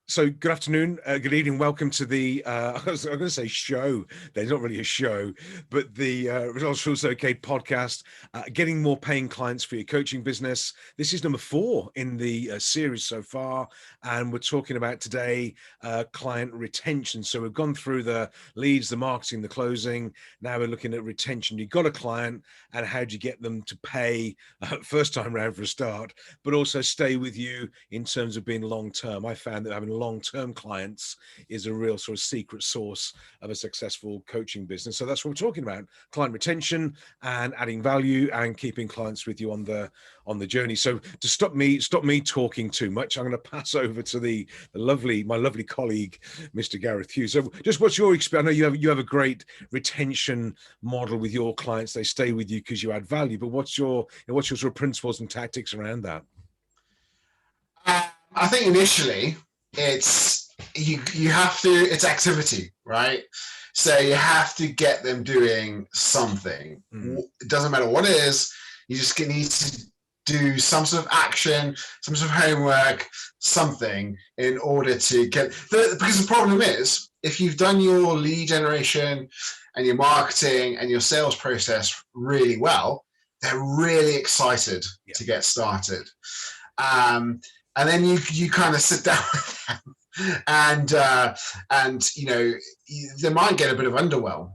So good afternoon, good evening. Welcome to the, I'm going to say show. There's not really a show, but the Results Feels Okay podcast, getting more paying clients for your coaching business. This is number 4 in the series so far. And we're talking about today, client retention. So we've gone through the leads, the marketing, the closing. Now we're looking at retention. You've got a client and how do you get them to pay first time round for a start, but also stay with you in terms of being long-term. I found that having long-term clients is a real sort of secret source of a successful coaching business. So that's what we're talking about: client retention and adding value and keeping clients with you on the journey. So to stop me talking too much, I'm going to pass over to my lovely colleague, Mr. Gareth Hughes. So just what's your experience? I know you have a great retention model with your clients. They stay with you because you add value, but what's your sort of principles and tactics around that? I think initially you have to, it's activity, right? So you have to get them doing something. It doesn't matter what it is. You just need to do some sort of action, some sort of homework, something in order to get because the problem is, if you've done your lead generation and your marketing and your sales process really well, they're really excited to get started. And then you kind of sit down with them and they might get a bit of underwhelm,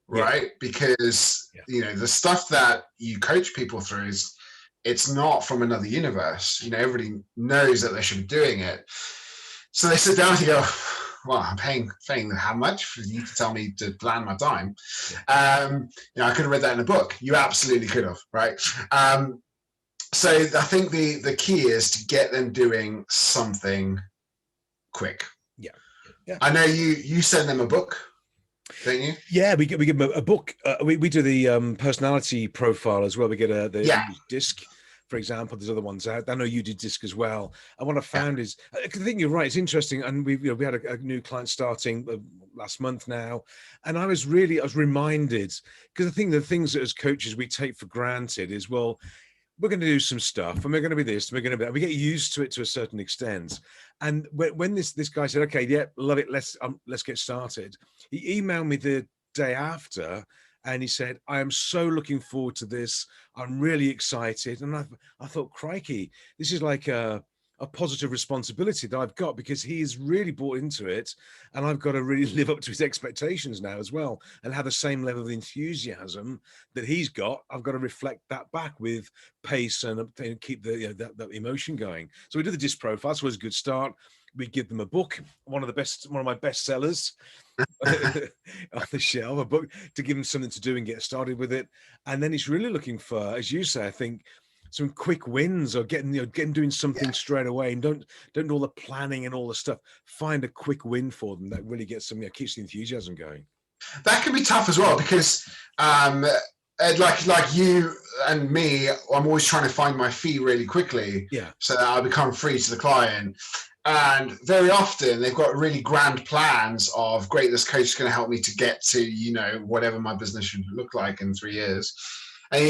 right? Because the stuff that you coach people through it's not from another universe. Everybody knows that they should be doing it. So they sit down and go, well, I'm paying how much for you to tell me to land my time? I could have read that in a book. You absolutely could have, right? So I think the key is to get them doing something quick. Yeah. I know you send them a book, don't you? Yeah, we give them a book. We do the personality profile as well. We get the disc, for example. There's other ones out. I know you did disc as well. And what I found is, I think you're right. It's interesting. And we had a new client starting last month now, and I was reminded, because I think the things that as coaches we take for granted is, well, we're going to do some stuff and we're going to be this, and we're going to be that. We get used to it to a certain extent. And when this guy said, okay, yeah, love it, let's get started, he emailed me the day after and he said, I am so looking forward to this. I'm really excited. And I thought, crikey, this is like a positive responsibility that I've got, because he's really bought into it and I've got to really live up to his expectations now as well, and have the same level of enthusiasm that he's got. I've got to reflect that back with pace and keep that emotion going. So we do the disc profile. So it's a good start. We give them a book, one of my best sellers on the shelf, a book to give them something to do and get started with it. And then it's really looking for, as you say, I think, some quick wins, or getting doing something straight away, and don't do all the planning and all the stuff. Find a quick win for them that really gets them, keeps the enthusiasm going. That can be tough as well, because like you and me, I'm always trying to find my fee really quickly, so that I become free to the client. And very often they've got really grand plans of, great, this coach is going to help me to get to whatever my business should look like in 3 years. And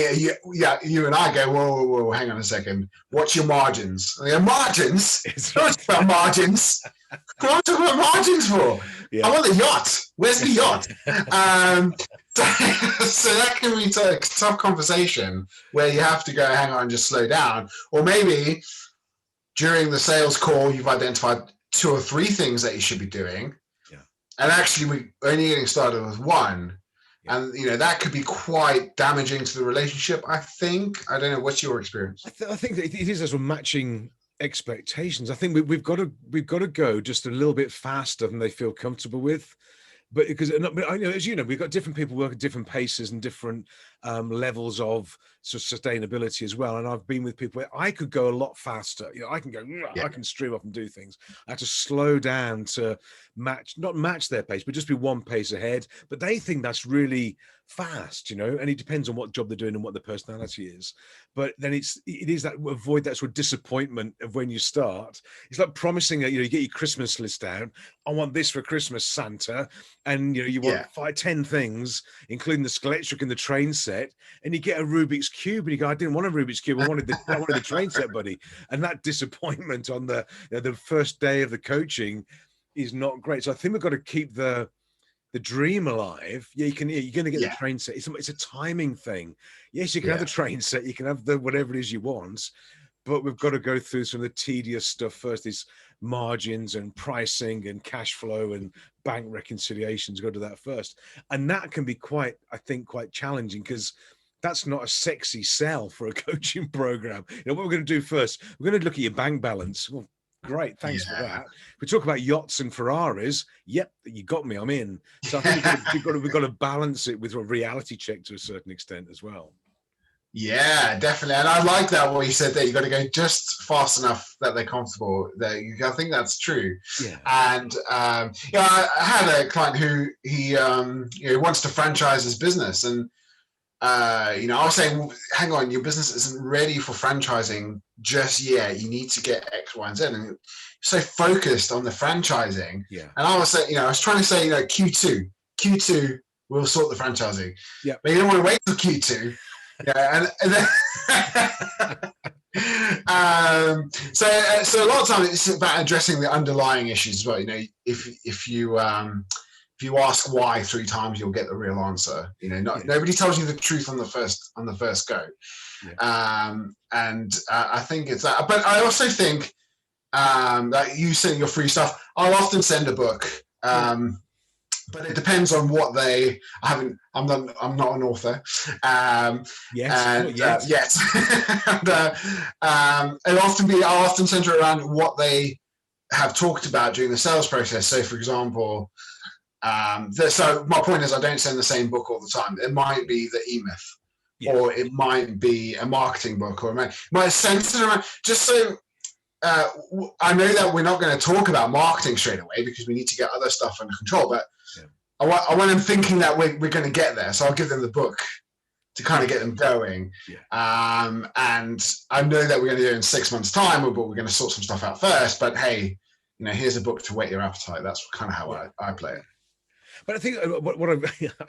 you and I go, whoa, hang on a second. What's your margins? And they go, margins? Don't talk about margins. What am I talking about margins for? I want the yacht. Where's the yacht? So that can be a tough conversation where you have to go, hang on, just slow down. Or maybe during the sales call, you've identified 2 or 3 things that you should be doing. And actually, we're only getting started with 1. And that could be quite damaging to the relationship, I think. I don't know, what's your experience? I think it is as well matching expectations. I think we've got to go just a little bit faster than they feel comfortable with. But because, as you know, we've got different people work at different paces and different levels of sustainability as well. And I've been with people where I could go a lot faster. I can go, I can stream off and do things. I have to slow down to not match their pace, but just be one pace ahead. But they think that's really fast, you know, and it depends on what job they're doing and what the personality is. But then it is that avoid that sort of disappointment of when you start. It's like promising that, you know, you get your Christmas list out. I want this for Christmas, Santa, and you know, you want 10 things, including the Skeletric and the train set, and you get a Rubik's Cube, and you go, I didn't want a Rubik's Cube, I wanted the train set, buddy. And that disappointment on the first day of the coaching is not great. So I think we've got to keep the dream alive. Yeah, you're going to get the train set. It's a timing thing. Yes, you can have the train set, you can have the whatever it is you want, but we've got to go through some of the tedious stuff first. These margins and pricing and cash flow and bank reconciliations, go to that first. And that can be quite challenging, because that's not a sexy sell for a coaching program. You know, what we're going to do first, we're going to look at your bank balance. Well, great, thanks for that. We talk about yachts and Ferraris. Yep, you got me. I'm in. So I think we've got to balance it with a reality check to a certain extent as well. Yeah, definitely. And I like that what you said there. You got to go just fast enough that they're comfortable. I think that's true. Yeah. And I had a client who he wants to franchise his business, and I was saying, well, hang on, your business isn't ready for franchising just yet. You need to get X, Y, and Z. And so focused on the franchising. Yeah. And I was saying, I was trying to say, Q2, we'll sort the franchising. Yeah. But you don't want to wait till Q2. Yeah. And then, so a lot of times it's about addressing the underlying issues as well. You know, if you ask why 3 times, you'll get the real answer. You know, nobody tells you the truth on the first go. Yeah. And I think it's that. But I also think that you send your free stuff. I'll often send a book, but it depends on what they. I'm not an author. Yes. I'll often center around what they have talked about during the sales process. So, for example. So my point is, I don't send the same book all the time. It might be the E-Myth, or it might be a marketing book, or it might center around, just so I know that we're not going to talk about marketing straight away, because we need to get other stuff under control. But I want them thinking that we're going to get there. So I'll give them the book to kind of get them going. Yeah. And I know that we're going to do it in 6 months' time, but we're going to sort some stuff out first. But hey, here's a book to whet your appetite. That's kind of how I play it. But I think what I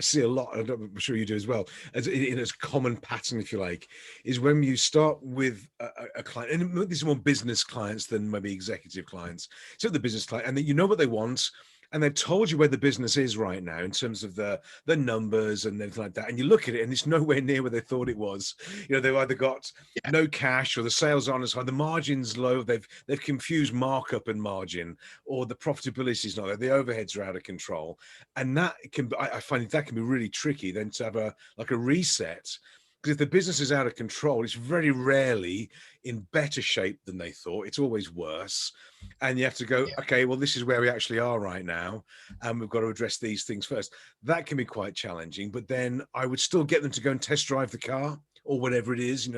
see a lot, and I'm sure you do as well, as in a common pattern, if you like, is when you start with a client, and these are more business clients than maybe executive clients. So the business client, and you know what they want, and they've told you where the business is right now in terms of the numbers and everything like that. And you look at it, and it's nowhere near where they thought it was. You know, they've either got no cash, or the sales aren't as high, the margin's low. They've confused markup and margin, or the profitability is not there. The overheads are out of control, and that I find that can be really tricky. Then to have a reset. Because if the business is out of control, it's very rarely in better shape than they thought. It's always worse. And you have to go, okay, well, this is where we actually are right now. And we've got to address these things first. That can be quite challenging. But then I would still get them to go and test drive the car, or whatever it is,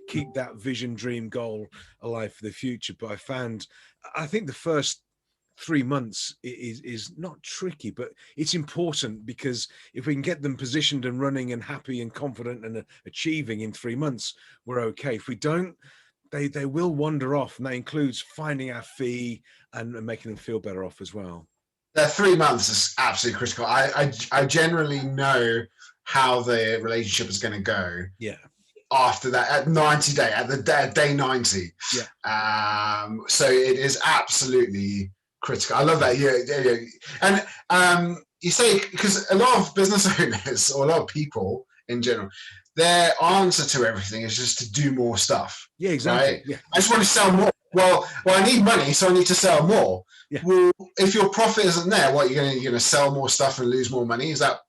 keep that vision, dream, goal alive for the future. But I think the first 3 months is not tricky, but it's important, because if we can get them positioned and running and happy and confident and achieving in 3 months, we're okay. If we don't, they will wander off, and that includes finding our fee and making them feel better off as well. That 3 months is absolutely critical. I generally know how the relationship is going to go. Yeah. After that, at 90 day, at day 90. Yeah. So it is absolutely critical. I love that. Yeah. And you say, because a lot of business owners, or a lot of people in general, their answer to everything is just to do more stuff. Yeah, exactly. Right? Yeah. I just want to sell more. Well, I need money, so I need to sell more. Yeah. Well, if your profit isn't there, what, you're going to sell more stuff and lose more money? Is that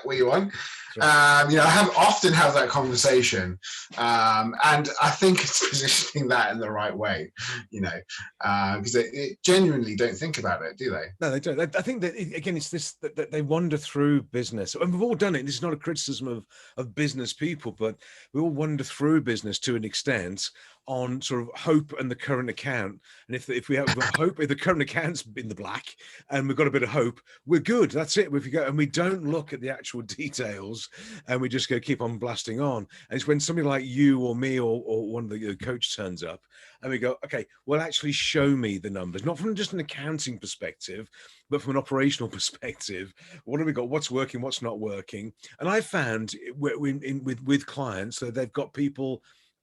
what you want? I often have that conversation, and I think it's positioning that in the right way, because they genuinely don't think about it, do they? No, they don't. I think that, again, it's this, that they wander through business, and we've all done it. This is not a criticism of business people, but we all wander through business to an extent on sort of hope and the current account. And if we have hope, if the current account's in the black and we've got a bit of hope, we're good. That's it. If you go, and we don't look at the actual details things, and we just go keep on blasting on. And it's when somebody like you or me or one of the coach turns up, and we go, okay, well, actually show me the numbers, not from just an accounting perspective, but from an operational perspective. What have we got? What's working? What's not working? And I found with clients that they've got people,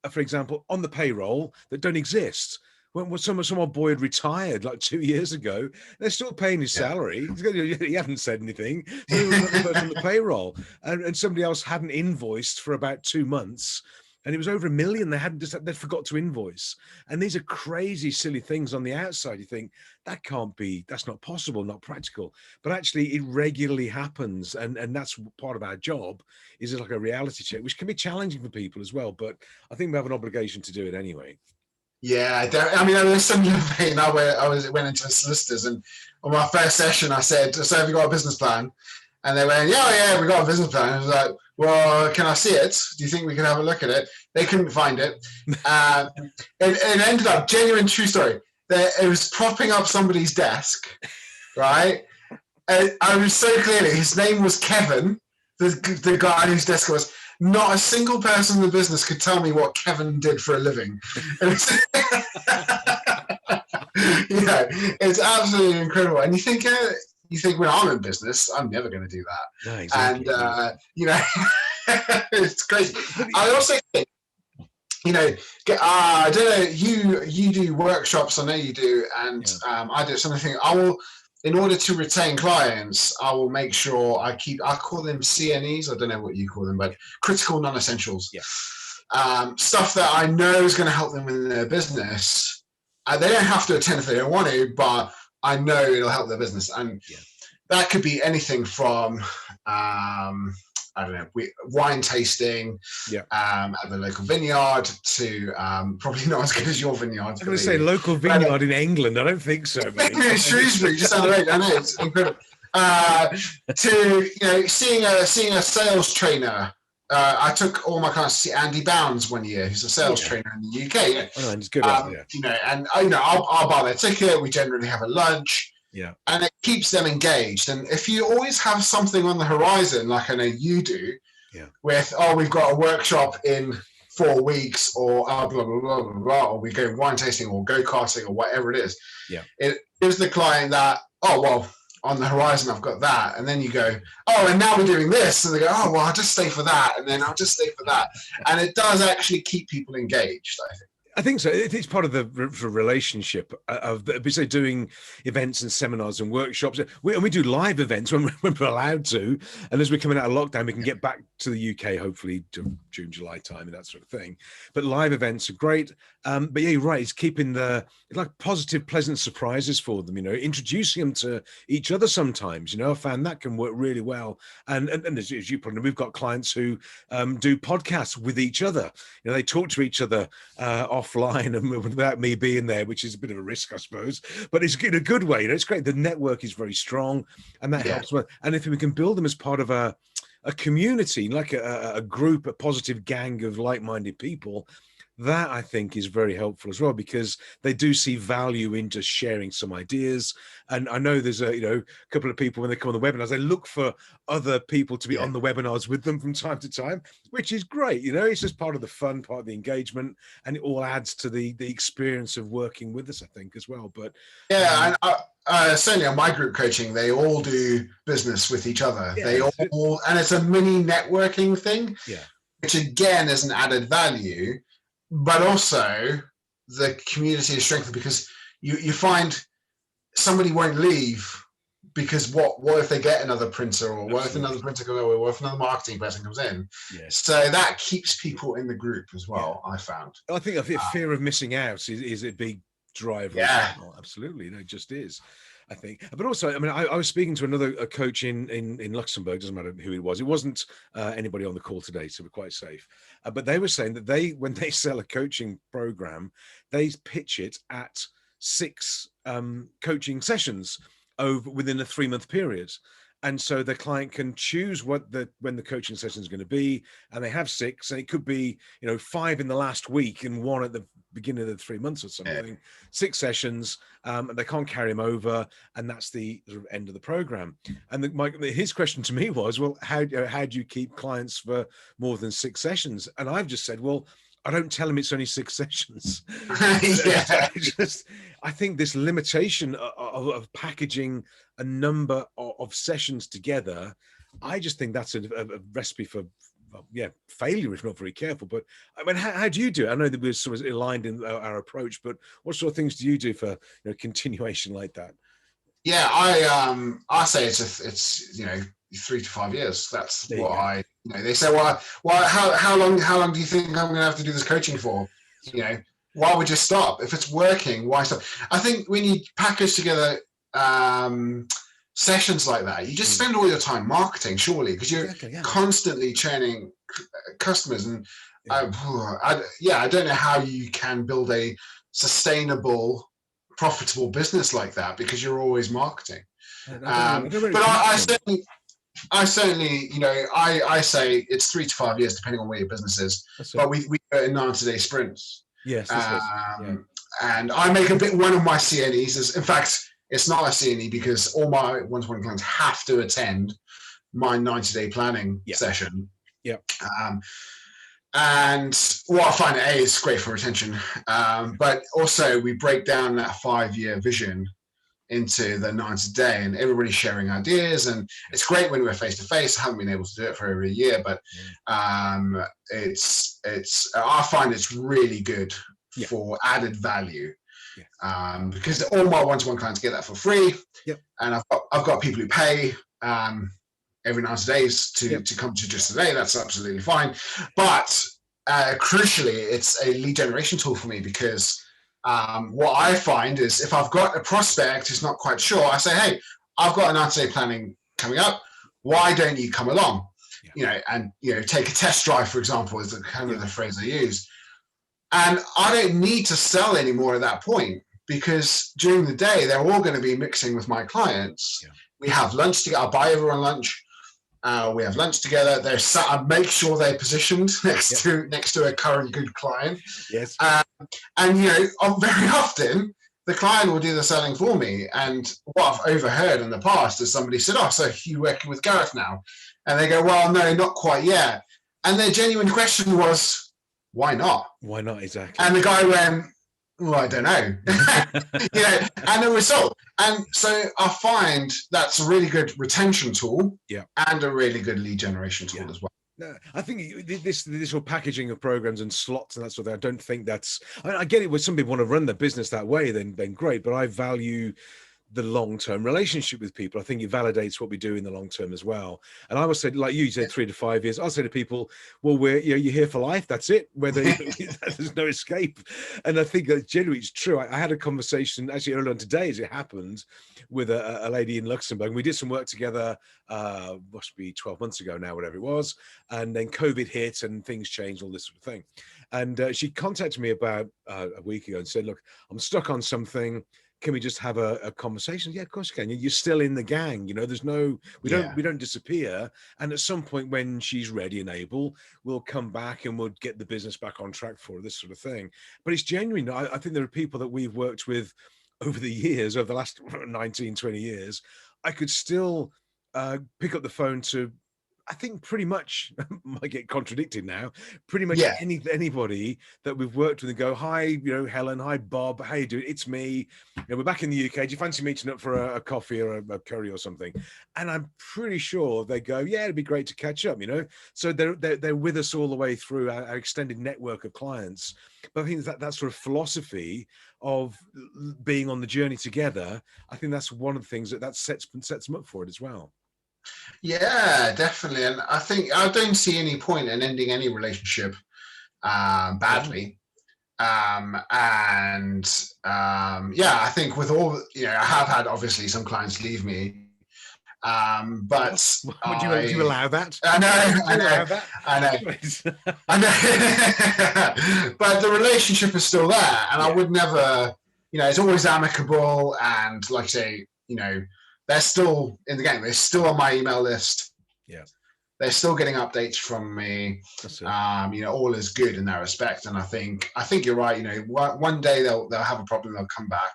for example, on the payroll that don't exist. When some boy had retired like 2 years ago, they're still paying his salary. He hadn't said anything. So he was the person on the payroll, and somebody else hadn't invoiced for about 2 months, and it was over $1 million. They forgot to invoice. And these are crazy, silly things on the outside. You think that can't be, that's not possible, not practical. But actually, it regularly happens, and that's part of our job. Is like a reality check, which can be challenging for people as well. But I think we have an obligation to do it anyway. Yeah, I mean, there was similar thing now where went into the solicitors, and on my first session, I said, "So have you got a business plan?" And they went, "Yeah, we got a business plan." I was like, "Well, can I see it? Do you think we can have a look at it?" They couldn't find it. It ended up, genuine true story, that it was propping up somebody's desk, right? And I was so clearly, his name was Kevin, the guy whose desk was. Not a single person in the business could tell me what Kevin did for a living. It's absolutely incredible. And you think when I'm in business, I'm never going to do that. No, exactly. And it's crazy. I also think, I don't know, you do workshops, I know you do, and I do something. In order to retain clients, I will make sure I call them CNEs. I don't know what you call them, but critical non-essentials. Yeah. Stuff that I know is going to help them in their business. They don't have to attend if they don't want to, but I know it'll help their business. And that could be anything from, I don't know, wine tasting at the local vineyard to probably not as good as your vineyard. I'm going to say local vineyard in England. I don't think so. Shrewsbury, just down the road. I know, it's incredible. To seeing a sales trainer. I took all my clients to see Andy Bounds one year, who's a sales trainer in the UK. Oh, he's good. I'll buy their ticket. We generally have a lunch. Yeah. And it keeps them engaged. And if you always have something on the horizon, like I know you do, with, we've got a workshop in 4 weeks, or blah, blah, blah, blah, blah, or we go wine tasting or go-karting or whatever it is. Yeah. It gives the client that, on the horizon, I've got that. And then you go, and now we're doing this. And they go, I'll just stay for that. And then I'll just stay for that. And it does actually keep people engaged, I think. I think so. It's part of the relationship of say doing events and seminars and workshops. We do live events when we're allowed to, and as we're coming out of lockdown, we can get back to the UK hopefully to June, July time and that sort of thing. But live events are great. But yeah, you're right. It's keeping like positive, pleasant surprises for them. Introducing them to each other sometimes. I found that can work really well. And as you probably know, we've got clients who do podcasts with each other. They talk to each other offline and without me being there, which is a bit of a risk, I suppose, but it's in a good way. It's great. The network is very strong, and that helps. And if we can build them as part of a community, like a group, a positive gang of like-minded people, that I think is very helpful as well, because they do see value in just sharing some ideas. And I know there's a couple of people when they come on the webinars, they look for other people to be on the webinars with them from time to time, which is great. It's just part of the fun, part of the engagement, and it all adds to the experience of working with us, I think, as well. But and certainly on my group coaching, they all do business with each other. They all, and it's a mini networking thing, which again is an added value. But also the community is strengthened because you find somebody won't leave, because what if they get another printer, or what if another printer comes in, or what if another marketing person comes in? So that keeps people in the group as well, I found. I think a fear of missing out is a big driver. Absolutely. It just is, I think. But also, I mean, I was speaking to another coach in Luxembourg. Doesn't matter who it was. It wasn't anybody on the call today, so we're quite safe. But they were saying that when they sell a coaching program, they pitch it at 6 coaching sessions within a 3-month period. And so the client can choose when the coaching session is going to be, and they have 6, and it could be 5 in the last week and 1 at the beginning of the 3 months or something, 6 sessions, and they can't carry him over, and that's the sort of end of the program. And his question to me was, well, how do you keep clients for more than 6 sessions? And I've just said, well, I don't tell them it's only 6 sessions. I think this limitation of packaging a number of sessions together, I just think that's a recipe for failure if not very careful. But I mean, how do you do it? I know that we're sort of aligned in our approach, but what sort of things do you do for continuation like that? Yeah, I say it's 3 to 5 years. That's what they say, well, how long do you think I'm going to have to do this coaching for? Why would you stop? If it's working, why stop? I think when you package together sessions like that, you just spend all your time marketing, surely, because you're constantly churning customers. And I don't know how you can build a sustainable, profitable business like that, because you're always marketing. I certainly, I say it's 3 to 5 years, depending on where your business is. But we do it in 90-day sprints. Yes. And I make one of my CNEs is, in fact, it's not a CNE because all my one-to-one clients have to attend my 90-day planning session. Yeah. And what I find, is great for retention. But also we break down that 5-year vision into the 90-day, and everybody's sharing ideas, and it's great when we're face to face. I haven't been able to do it for over a year, but I find it's really good for added value. Because all my one-to-one clients get that for free, and I've got people who pay every 90 days to come to Just Today. That's absolutely fine, but crucially, it's a lead generation tool for me, because what I find is if I've got a prospect who's not quite sure, I say, hey, I've got a 90-day planning coming up. Why don't you come along? Take a test drive, for example, is kind of the phrase I use. And I don't need to sell anymore at that point, because during the day, they're all going to be mixing with my clients. Yeah. We have lunch together. I'll buy everyone lunch. We have lunch together. I make sure they're positioned next to a current good client. Yes. And very often the client will do the selling for me. And what I've overheard in the past is somebody said, "Oh, so you're working with Gareth now?" And they go, "Well, no, not quite yet." And their genuine question was, "Why not?" Why not, exactly? And the guy went, "Well, I don't know." And it was sold. And so I find that's a really good retention tool, and a really good lead generation tool as well. No, I think this whole packaging of programs and slots and that sort of thing, I don't think that's. I get it. When some people want to run their business that way, then great. But I value the long-term relationship with people. I think it validates what we do in the long term as well. And I would say, like you said, 3 to 5 years. I'll say to people, well, you're here for life. That's it. Whether there's no escape. And I think that generally it's true. I had a conversation actually earlier on today, as it happened, with a lady in Luxembourg. And we did some work together, must be 12 months ago now, whatever it was. And then COVID hit and things changed, all this sort of thing. And she contacted me about a week ago and said, look, I'm stuck on something. Can we just have a conversation? Yeah, of course you can. You're still in the gang, there's no, we don't disappear. And at some point when she's ready and able, we'll come back and we'll get the business back on track for this sort of thing. But it's genuine. I think there are people that we've worked with over the years, over the last 19, 20 years. I could still pick up the phone to, I think pretty much, might get contradicted now, pretty much anybody that we've worked with and go, hi, Helen, hi, Bob, how you doing? It's me. We're back in the UK. Do you fancy meeting up for a coffee or a curry or something? And I'm pretty sure they go, yeah, it'd be great to catch up, So they're with us all the way through our extended network of clients. But I think that sort of philosophy of being on the journey together, I think that's one of the things that sets them up for it as well. Yeah, definitely. And I think I don't see any point in ending any relationship badly. I think with all, I have had obviously some clients leave me. But would you allow that? I know. But the relationship is still there, and I would never, it's always amicable, and like I say, they're still in the game. They're still on my email list. Yeah. they're still getting updates from me. All is good in that respect. And I think you're right. One day they'll have a problem, they'll come back.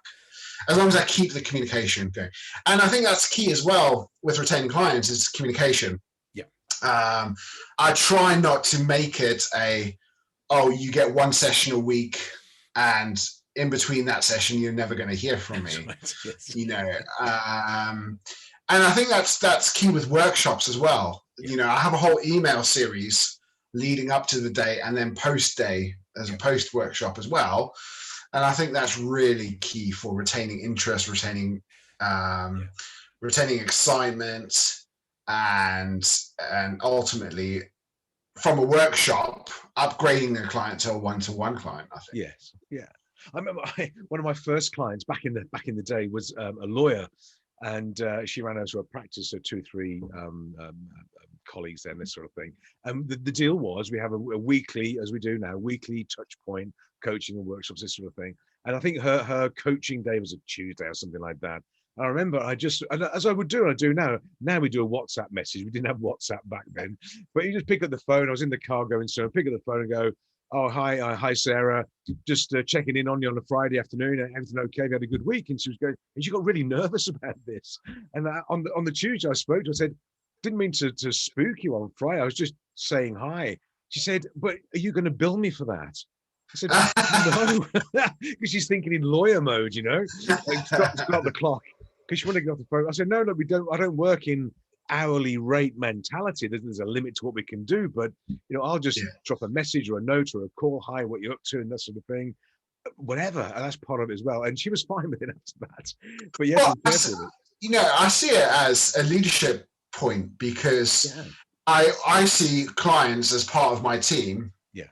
As long as I keep the communication going. And I think that's key as well with retaining clients is communication. Yeah. I try not to make it you get one session a week and in between that session, you're never going to hear from me. Right. Yes. And I think that's key with workshops as well. Yeah. I have a whole email series leading up to the day and then post day as a post workshop as well. And I think that's really key for retaining interest, retaining excitement, and ultimately from a workshop, upgrading a client to a one-to-one client, I think. Yes. Yeah. I remember one of my first clients back in the day was a lawyer, and she ran out of a practice of 2-3 colleagues then, this sort of thing. And the deal was we have a weekly, as we do now, weekly touch point coaching and workshops, this sort of thing. And I think her coaching day was a Tuesday or something like that. And I remember as I would do, and I do now we do a WhatsApp message. We didn't have WhatsApp back then, but you just pick up the phone. I was in the car going, so I pick up the phone and go, oh, hi, Sarah. Just checking in on you on a Friday afternoon. Everything okay? Have you had a good week? And she was going, and she got really nervous about this. And on the Tuesday I spoke to her, I said, didn't mean to spook you on Friday. I was just saying hi. She said, but are you going to bill me for that? I said, no, because she's thinking in lawyer mode, like, stop the clock. Because she wanted to get off the phone. I said, no, we don't. I don't work in hourly rate mentality. There's a limit to what we can do, but I'll just drop a message or a note or a call, hi, what you're up to, and that sort of thing, whatever. And that's part of it as well. And she was fine with it after that. But yeah, I see it as a leadership point because I see clients as part of my team. Yeah.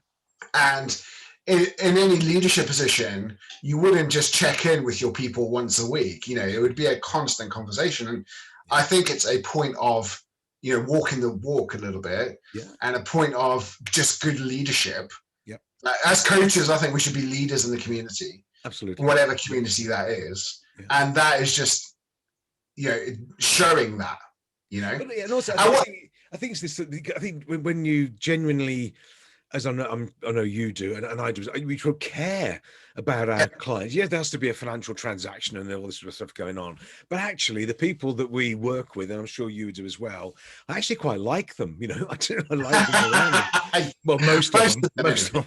And in any leadership position, you wouldn't just check in with your people once a week. It would be a constant conversation. And I think it's a point of, walking the walk a little bit and a point of just good leadership. Yeah. As coaches, I think we should be leaders in the community. Absolutely. Whatever community that is. Yeah. And that is just, showing that, But, and also, I think it's this, I think when you genuinely, as I know you do, and I do, we should care about our clients. Yes, there has to be a financial transaction and all this sort of stuff going on. But actually, the people that we work with, and I'm sure you do as well, I actually quite like them. I like them around. Well, most of them.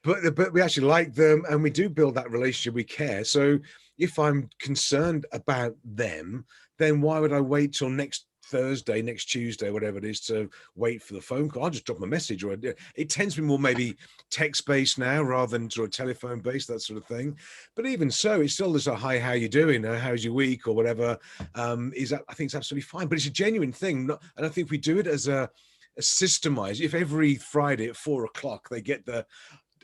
But we actually like them, and we do build that relationship. We care. So if I'm concerned about them, then why would I wait till next Thursday, next Tuesday, whatever it is, to wait for the phone call? I'll just drop them a message, or it tends to be more maybe text-based now rather than sort of telephone-based, that sort of thing. But even so, it's still just a hi, how you doing? How's your week, or whatever. I think it's absolutely fine. But it's a genuine thing, and I think we do it as a systemized. If every Friday at 4:00 they get the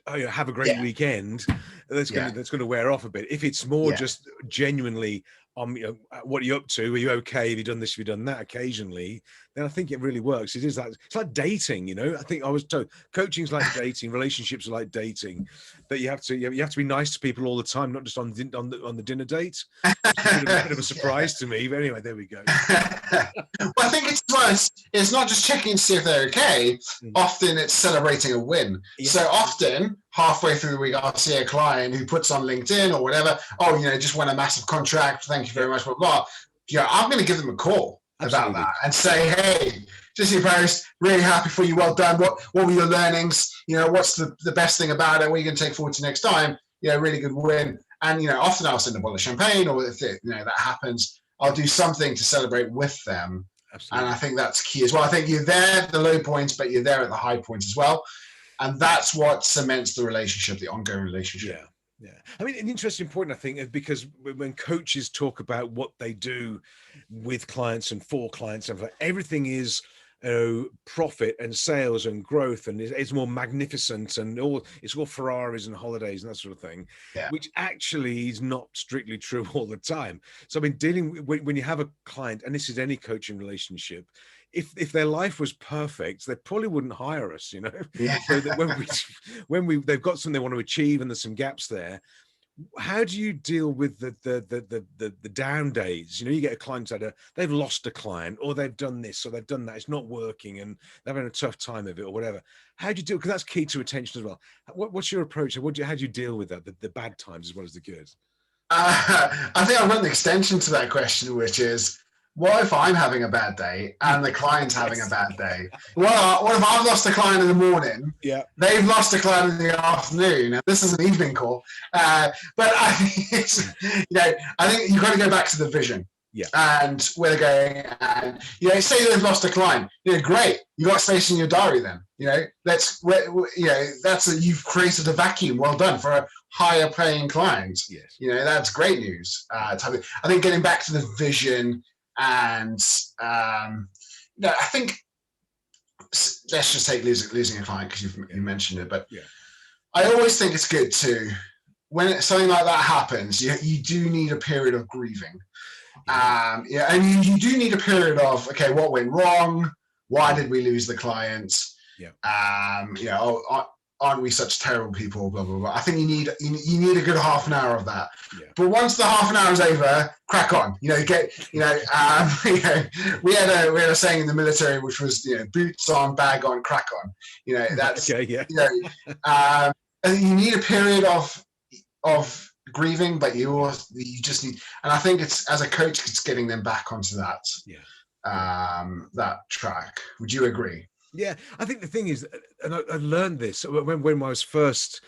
have a great weekend, that's going to wear off a bit. If it's more just genuinely, what are you up to? Are you okay? Have you done this? Have you done that? Occasionally, then I think it really works. It's like dating. I think I was told coaching's like dating, relationships are like dating. That you have to be nice to people all the time, not just on the dinner date. It's a bit of a surprise to me. But anyway, there we go. Well, I think it's not just checking to see if they're okay. Often it's celebrating a win. Yeah. So often, halfway through the week, I'll see a client who puts on LinkedIn or whatever, just won a massive contract. Thank you very much, blah, blah. I'm going to give them a call about that and say, hey, just your post, really happy for you, well done. What were your learnings? What's the best thing about it? What are you going to take forward to next time? Really good win. And, often I'll send a bottle of champagne, or if that happens, I'll do something to celebrate with them. Absolutely. And I think that's key as well. I think you're there at the low points, but you're there at the high points as well. And that's what cements the relationship, the ongoing relationship. Yeah. I mean, an interesting point, I think, because when coaches talk about what they do with clients and for clients, and everything is profit and sales and growth, and it's more magnificent, and it's all Ferraris and holidays and that sort of thing, which actually is not strictly true all the time. So I mean, dealing when you have a client, and this is any coaching relationship, if their life was perfect, they probably wouldn't hire us, So that when they've got something they want to achieve and there's some gaps there, How do you deal with the down days? You know, you get a client that they've lost a client, or they've done this, or they've done that. It's not working, and they're having a tough time of it, or whatever. How do you deal? Because that's key to retention as well. What's your approach? How do you deal with that? The bad times as well as the good. I think I've got an extension to that question, which is, what if I'm having a bad day and the client's having a bad day? What if I've lost a client in the morning? Yeah. They've lost a client in the afternoon. And this is an evening call. But I think I think you've got to go back to the vision. Yeah. And where they're going. And, say they've lost a client. Great. You got space in your diary then. You've created a vacuum. Well done for a higher paying client. Yes. That's great news. I think getting back to the vision. And I think, let's just take losing a client, because you mentioned it, but yeah. I always think it's good to, when something like that happens, you do need a period of grieving. And you do need a period of, okay, what went wrong? Why did we lose the client? Yeah. Aren't we such terrible people? Blah blah blah. I think you need a good half an hour of that. Yeah. But once the half an hour is over, crack on. We had a saying in the military, which was boots on, bag on, crack on. That's okay. Yeah. I think you need a period of grieving, but you just need. And I think it's, as a coach, it's getting them back onto that. Yeah. That track. Would you agree? Yeah, I think the thing is, and I learned this when I was first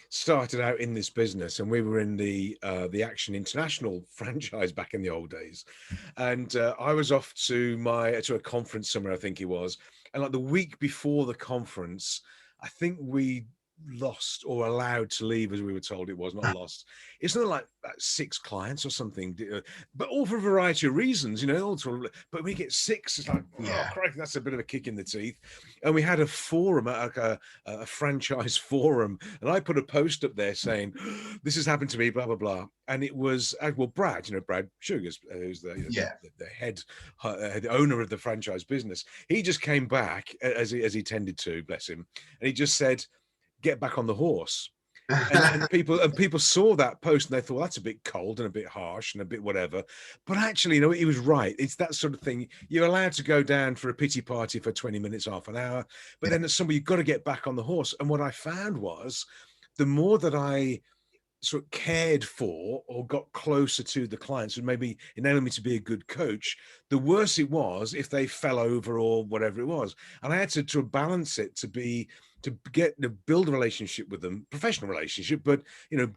started out in this business, and we were in the Action International franchise back in the old days, and I was off to a conference somewhere, I think it was, and like the week before the conference, I think we lost or allowed to leave, as we were told. It was not lost. It's not like 6 clients or something, but all for a variety of reasons, but we get 6, it's like, oh, crikey, that's a bit of a kick in the teeth. And we had a forum, like a franchise forum, and I put a post up there saying, this has happened to me, blah blah blah. And it was Brad, Brad Sugars, who's the head, the owner of the franchise business. He just came back, as he tended to, bless him, and he just said, get back on the horse. And people saw that post and they thought, that's a bit cold and a bit harsh and a bit whatever. But actually, he was right. It's that sort of thing. You're allowed to go down for a pity party for 20 minutes, half an hour, but then as somebody, you've got to get back on the horse. And what I found was, the more that I sort of cared for or got closer to the clients and maybe enabled me to be a good coach, the worse it was if they fell over or whatever it was. And I had to balance it to build a relationship with them, professional relationship, but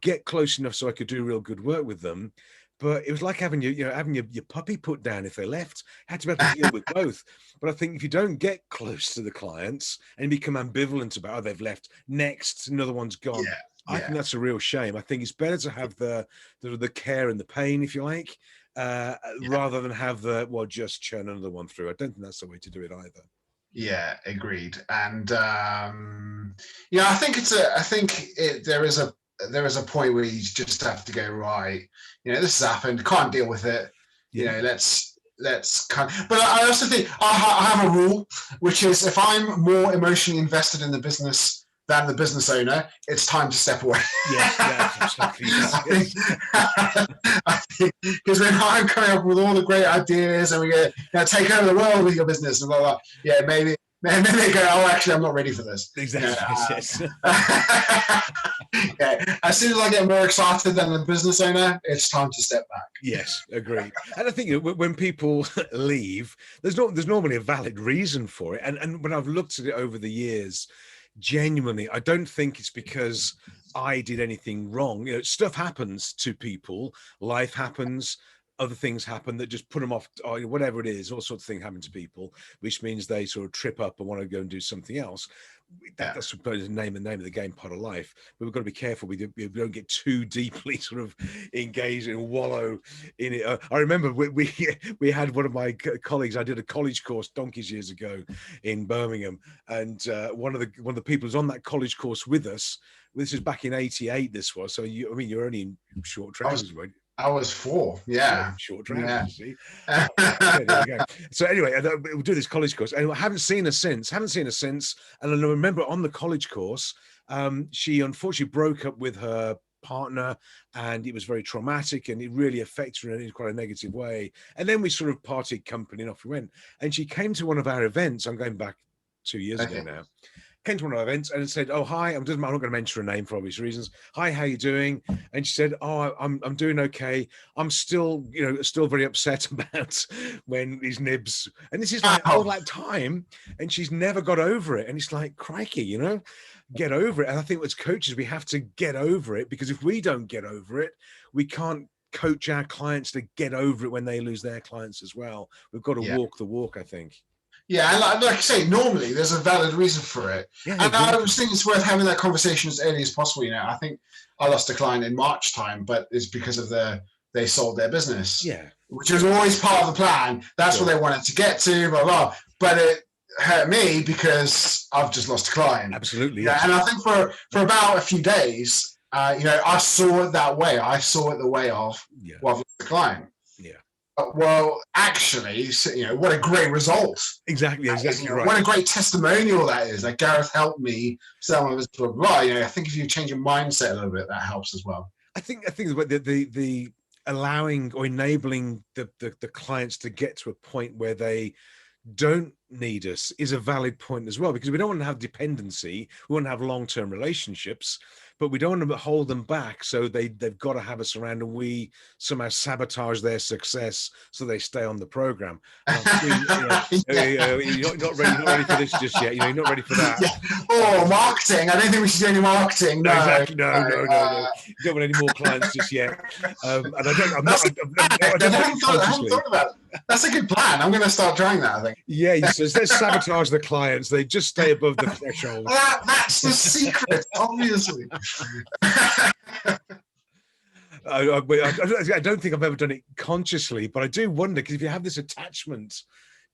get close enough so I could do real good work with them. But it was like having your puppy put down if they left. Had to be able to deal with both. But I think if you don't get close to the clients and become ambivalent about, they've left, next, another one's gone. Yeah. I think that's a real shame. I think it's better to have the care and the pain, if you like, rather than have just churn another one through. I don't think that's the way to do it either. Yeah, agreed. And I think there is a point where you just have to go, right, this has happened, can't deal with it. Let's kind of, but I also think I have a rule, which is, if I'm more emotionally invested in the business than the business owner, it's time to step away. Exactly. I think, because when I'm coming up with all the great ideas and we go, take over the world with your business and blah, blah, maybe they go, oh, actually, I'm not ready for this. Exactly. As soon as I get more excited than the business owner, it's time to step back. Yes, agreed. And I think when people leave, there's normally a valid reason for it. And when I've looked at it over the years, genuinely, I don't think it's because I did anything wrong. Stuff happens to people, life happens, other things happen that just put them off, or whatever it is, all sorts of things happen to people, which means they sort of trip up and want to go and do something else. That's the name of the game, part of life. But we've got to be careful we don't get too deeply sort of engaged and wallow in it. I remember we had one of my colleagues. I did a college course donkeys years ago in Birmingham, and one of the people who's on that college course with us. This was back in '88. This was so. You're only in short trousers, right? I was 4, short trousers. See? There we go. So anyway, we'll do this college course, and I haven't seen her since. And I remember on the college course, she unfortunately broke up with her partner, and it was very traumatic, and it really affected her in quite a negative way. And then we sort of parted company, and off we went. And she came to one of our events. I'm going back 2 years ago now. Came to one of our events and said, "Oh, hi, I'm not going to mention her name for obvious reasons. Hi, how you doing?" And she said, "Oh, I'm doing okay. I'm still, still very upset about when these nibs." And this is like all that time, and she's never got over it. And it's like, crikey, get over it. And I think as coaches, we have to get over it, because if we don't get over it, we can't coach our clients to get over it when they lose their clients as well. We've got to walk the walk, I think. Yeah, and like I say, normally there's a valid reason for it. Yeah, and I was thinking it's worth having that conversation as early as possible. I think I lost a client in March time, but it's because of they sold their business. Yeah. Which was always part of the plan. That's what they wanted to get to, blah, blah. But it hurt me because I've just lost a client. Absolutely. Yeah. And I think for about a few days, I saw it that way. I saw it the way of, well, I've lost a client. Yeah. Well, actually, what a great result. Exactly right. What a great testimonial that is. Like, Gareth helped me sell my business, blah, blah. I think if you change your mindset a little bit, that helps as well. I think the allowing or enabling the clients to get to a point where they don't need us is a valid point as well, because we don't want to have dependency. We want to have long-term relationships, but we don't want to hold them back. So they've got to have us around, and we somehow sabotage their success so they stay on the program. You're not ready for this just yet. You're not ready for that. Yeah. Oh, marketing! I don't think we should do any marketing. No, exactly. No. You don't want any more clients just yet. And I haven't thought about it. That's a good plan. I'm going to start trying that, I think. Yeah, he says, let's sabotage the clients. They just stay above the threshold. That's the secret, obviously. I don't think I've ever done it consciously, but I do wonder, because if you have this attachment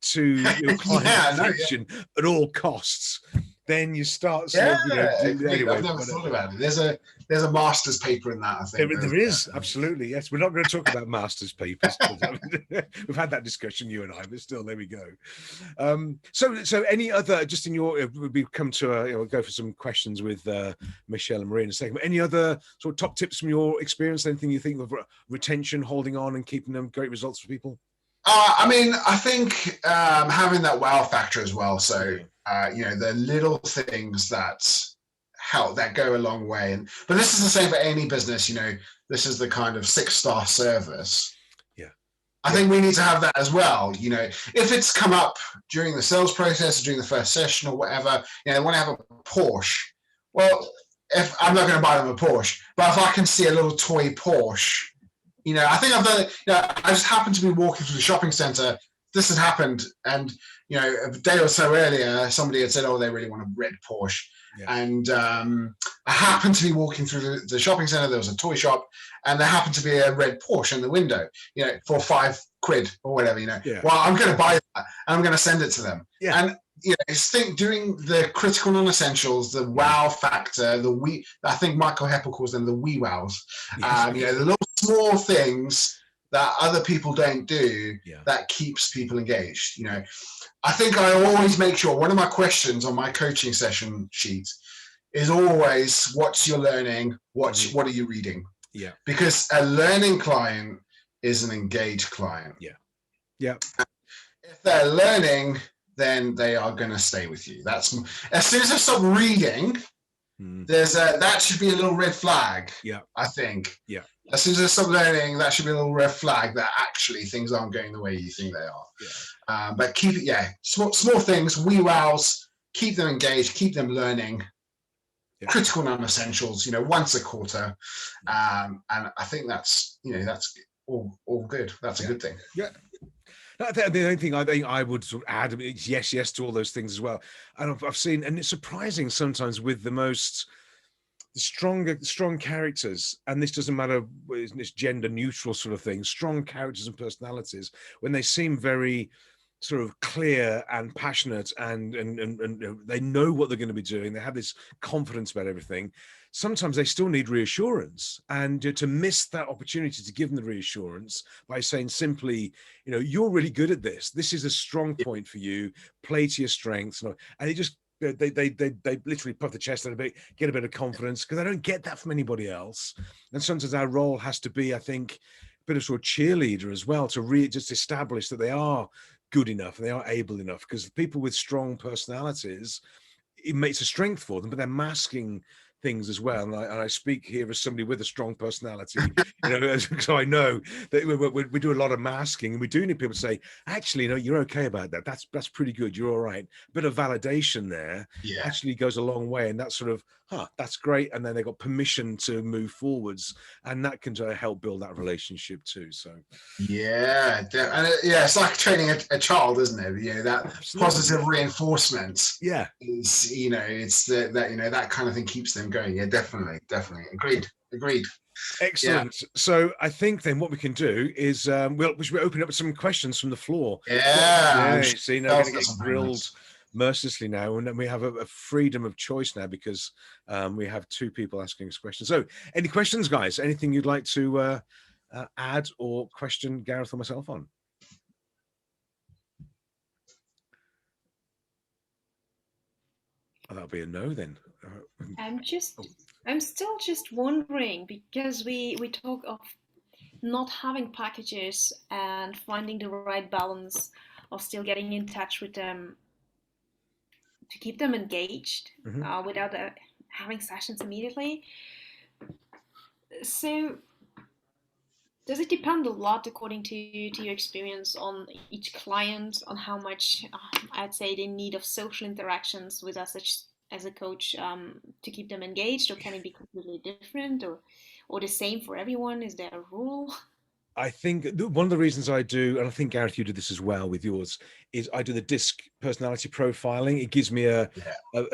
to your client's attention at all costs, then you start anyway, I've never thought about it. There's a master's paper in that, I think. There is, absolutely, yes. We're not going to talk about master's papers. We've had that discussion, you and I, but still, there we go. So any other, just in your, we come to we'll go for some questions with Michelle and Marie in a second, but any other sort of top tips from your experience, anything you think of retention, holding on and keeping them great results for people? I think having that wow factor as well. So, the little things that help, that go a long way. But this is the same for any business. This is the kind of 6-star service. Yeah. I think we need to have that as well. If it's come up during the sales process or during the first session or whatever, they want to have a Porsche. Well, if I'm not going to buy them a Porsche, but if I can see a little toy Porsche, I think I've done it. I just happened to be walking through the shopping center. This had happened, and a day or so earlier, somebody had said, "Oh, they really want a red Porsche." Yeah. And I happened to be walking through the shopping center. There was a toy shop, and there happened to be a red Porsche in the window. For £5 or whatever. Yeah. Well, I'm going to buy that, and I'm going to send it to them. Yeah. And doing the critical non-essentials, the wow factor, I think Michael Heppel calls them the wee wows. Yes. The little small things that other people don't do that keeps people engaged. I think I always make sure one of my questions on my coaching session sheet is always, what's your learning? What are you reading? Yeah. Because a learning client is an engaged client. Yeah. Yeah. If they're learning, then they are going to stay with you. That's as soon as I stop reading, that should be a little red flag. Yeah. I think. Yeah. As soon as I stop learning, that should be a little red flag that actually things aren't going the way you think they are. Yeah. But keep it, small things, wee wows, keep them engaged, keep them learning. Yeah. Critical non-essentials, once a quarter. And I think that's all good. That's a good thing. Yeah. The only thing I think I would sort of add is yes to all those things as well. And I've seen, and it's surprising sometimes with the strong characters, and this doesn't matter, it's gender neutral sort of thing, strong characters and personalities, when they seem very sort of clear and passionate and they know what they're going to be doing, they have this confidence about everything. Sometimes they still need reassurance, and to miss that opportunity to give them the reassurance by saying simply, you're really good at this. This is a strong point for you. Play to your strengths, and it just They literally puff the chest out a bit, get a bit of confidence, because they don't get that from anybody else. And sometimes our role has to be, I think, a bit of sort of cheerleader as well, to really just establish that they are good enough and they are able enough, because people with strong personalities, it makes a strength for them, but they're masking things as well. And I speak here as somebody with a strong personality, so I know that we do a lot of masking, and we do need people to say, actually, you're okay about that. That's pretty good. You're all right. A bit of validation there actually goes a long way. And that's sort of, that's great. And then they got permission to move forwards, and that can help build that relationship too. So it's like training a child, isn't it? That Absolutely. Positive reinforcement. Yeah, is it's that kind of thing keeps them going. Yeah, definitely. Agreed. Excellent. Yeah. So I think then what we can do is we should open up some questions from the floor. See, now we're going to get grilled mercilessly now, and then we have a freedom of choice now, because we have two people asking us questions. So any questions, guys? Anything you'd like to add or question Gareth or myself on? That'll be a no then. I'm still just wondering, because we talk of not having packages and finding the right balance of still getting in touch with them to keep them engaged without having sessions immediately. So does it depend a lot, according to your experience, on each client, on how much I'd say they need of social interactions with us as a coach to keep them engaged, or can it be completely different, or the same for everyone? Is there a rule? I think one of the reasons I do, and I think Gareth, you did this as well with yours, is I do the DISC personality profiling. It gives me a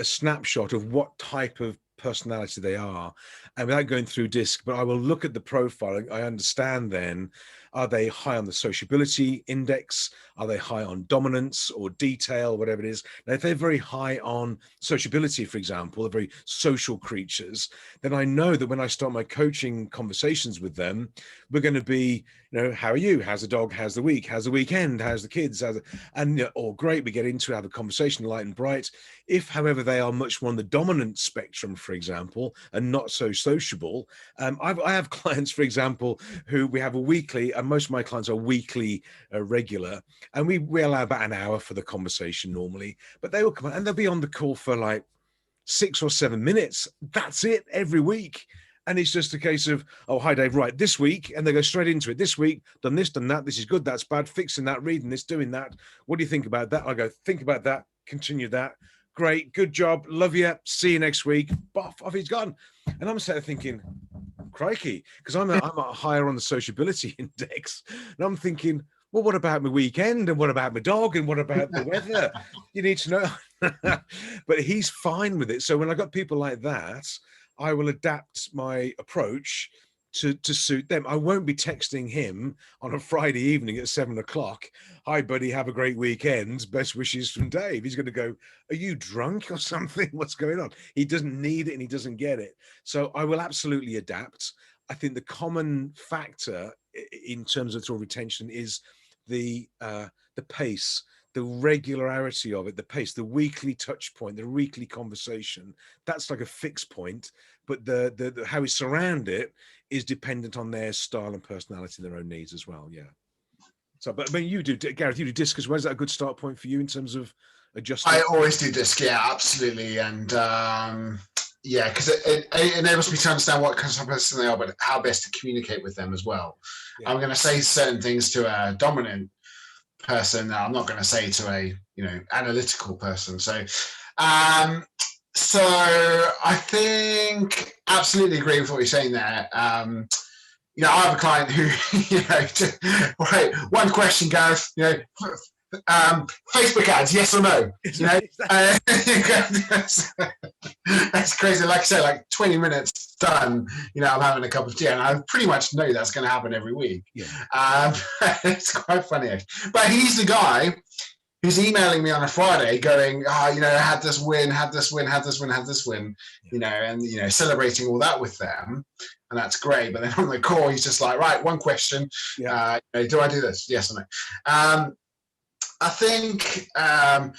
snapshot of what type of personality they are, and without going through DISC, but I will look at the profiling. I understand then, are they high on the sociability index? Are they high on dominance or detail, whatever it is? Now, if they're very high on sociability, for example, they're very social creatures, then I know that when I start my coaching conversations with them, we're going to be, how are you? How's the dog? How's the week? How's the weekend? How's the kids? Great. We get into have a conversation, light and bright. If, however, they are much more on the dominant spectrum, for example, and not so sociable, I have clients, for example, who we have a weekly, and most of my clients are weekly regular, and we allow about an hour for the conversation normally, but they will come and they'll be on the call for like 6 or 7 minutes. That's it every week. And it's just a case of, oh, hi, Dave, right, this week, and they go straight into it. This week, done this, done that, this is good, that's bad, fixing that, reading this, doing that. What do you think about that? I go, think about that, continue that. Great, good job, love you, see you next week. Off he's gone. And I'm sat there thinking, crikey, because I'm higher on the sociability index. And I'm thinking, well, what about my weekend? And what about my dog? And what about the weather? You need to know. But he's fine with it. So when I got people like that, I will adapt my approach to suit them. I won't be texting him on a Friday evening at 7 o'clock. Hi, buddy, have a great weekend. Best wishes from Dave. He's going to go, are you drunk or something? What's going on? He doesn't need it and he doesn't get it. So I will absolutely adapt. I think the common factor in terms of sort of retention is the pace, the regularity of it, the pace, the weekly touch point, the weekly conversation. That's like a fixed point, but the how we surround it is dependent on their style and personality, their own needs as well. Yeah. So, but I mean, you do, Gareth, you do DISC as well. Is that a good start point for you in terms of adjusting? I always do DISC, yeah, absolutely. And because it enables me to understand what kind of person they are, but how best to communicate with them as well. Yeah. I'm going to say certain things to a dominant person that I'm not going to say to a analytical person. So I think absolutely agree with what you're saying there. I have a client who right, one question, Gareth, Facebook ads, yes or no? That's crazy. Like I said, like 20 minutes done, I'm having a cup of tea, and I pretty much know that's going to happen every week. Yeah. It's quite funny, actually. But he's the guy who's emailing me on a Friday going, had this win, and celebrating all that with them. And that's great. But then on the call, he's just like, right, one question. Yeah. Do I do this? Yes or no? I think, I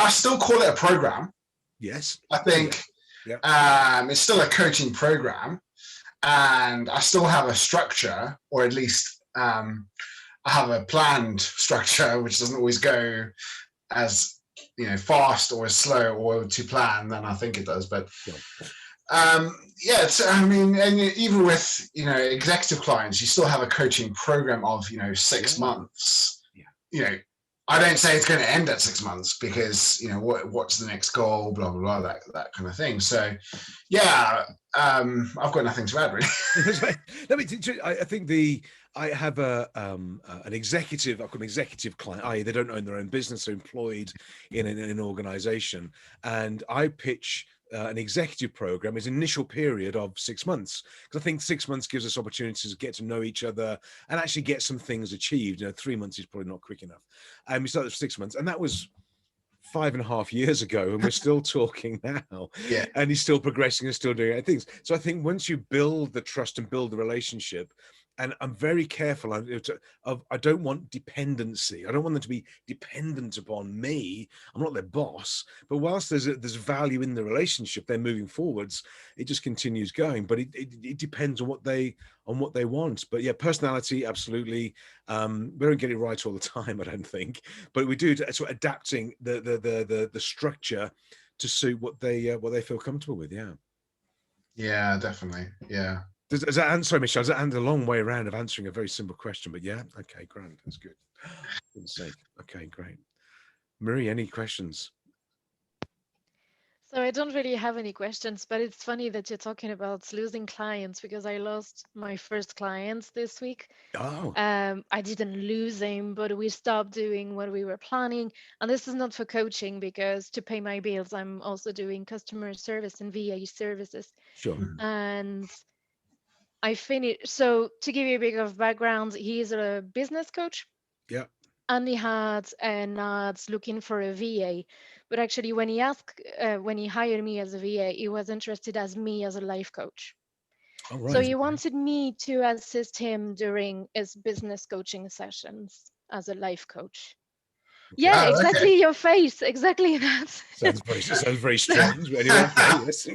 still call it a program. Yes. I think it's still a coaching program, and I still have a structure, or at least I have a planned structure, which doesn't always go as fast or as slow or to plan than I think it does. But I mean, and even with executive clients, you still have a coaching program of 6 months. I don't say it's going to end at 6 months, because what's the next goal, blah blah blah, that kind of thing. So I've got nothing to add, really. I think I have an executive, I call them executive client, i.e. they don't own their own business, they're employed in an organization, and I pitch an executive program is an initial period of 6 months, because I think 6 months gives us opportunities to get to know each other and actually get some things achieved. 3 months is probably not quick enough. And we started with 6 months, and that was 5.5 years ago, and we're still talking now. And he's still progressing and still doing things. So I think once you build the trust and build the relationship, and I'm very careful I don't want dependency. I don't want them to be dependent upon me. I'm not their boss. But whilst there's value in the relationship, they're moving forwards. It just continues going. But it depends on what they want. But yeah, personality, absolutely. We don't get it right all the time, I don't think. But we do sort of adapting the structure to suit what they feel comfortable with. Yeah. Yeah, definitely. Yeah. Does that answer, Michelle? Does that answer a long way around of answering a very simple question? But yeah, okay, grand. That's good. Okay, great. Marie, any questions? So I don't really have any questions, but it's funny that you're talking about losing clients, because I lost my first clients this week. Oh. I didn't lose them, but we stopped doing what we were planning. And this is not for coaching, because to pay my bills, I'm also doing customer service and VA services. Sure. And I finished. So to give you a bit of background, he is a business coach. Yeah. And he had an ads looking for a VA, but actually when he hired me as a VA, he was interested as me as a life coach. Oh, right. So he wanted me to assist him during his business coaching sessions as a life coach. Yeah, exactly. Okay. Your face, exactly that. Sounds very strange. But anyway, yes.